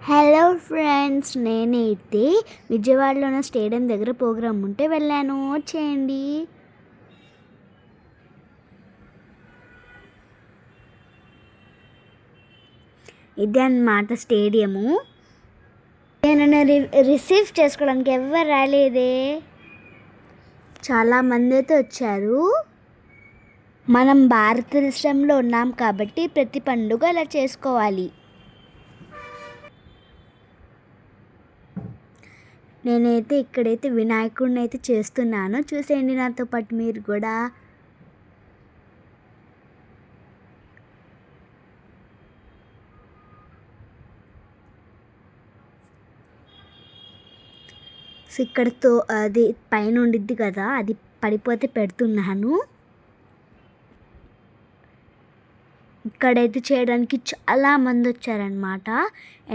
Hello friends, నేనైతే విజయవాడలో ఉన్న స్టేడియం దగ్గర ప్రోగ్రామ్ ఉంటే వెళ్ళాను. వచ్చేయండి. ఇది అన్నమాట స్టేడియము. నేను రిసీవ్ చేసుకోవడానికి ఎవరు రాలేదే. చాలామంది అయితే వచ్చారు. మనం భారతదేశంలో ఉన్నాం కాబట్టి ప్రతి పండుగ అలా చేసుకోవాలి. నేనైతే ఇక్కడైతే వినాయకుడిని అయితే చేస్తున్నాను. చూసేయండి నాతో పాటు మీరు కూడా. సో ఇక్కడతో అది పైన ఉండిద్ది కదా, అది పడిపోతే పెడుతున్నాను. ఇక్కడైతే చేయడానికి చాలా మంది వచ్చారనమాట.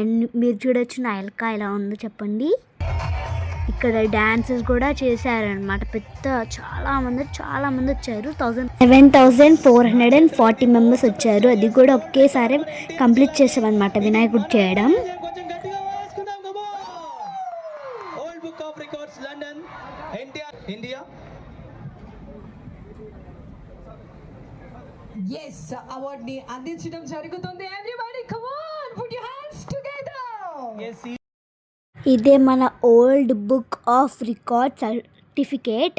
అండ్ మీరు చూడొచ్చు నా ఎలక ఎలా ఉందో చెప్పండి. ఇక్కడ డ్యాన్సెస్ కూడా చేశారనమాట. చాలా మంది వచ్చారు. 7,440 మెంబర్స్ వచ్చారు. అది కూడా ఒకేసారి కంప్లీట్ చేసామన్నమాట వినాయకుడు చేయడం. Yes, award ni అందించడం జరుగుతుంది. Everybody come on, put your hands together. ఇదే మన old book of record certificate.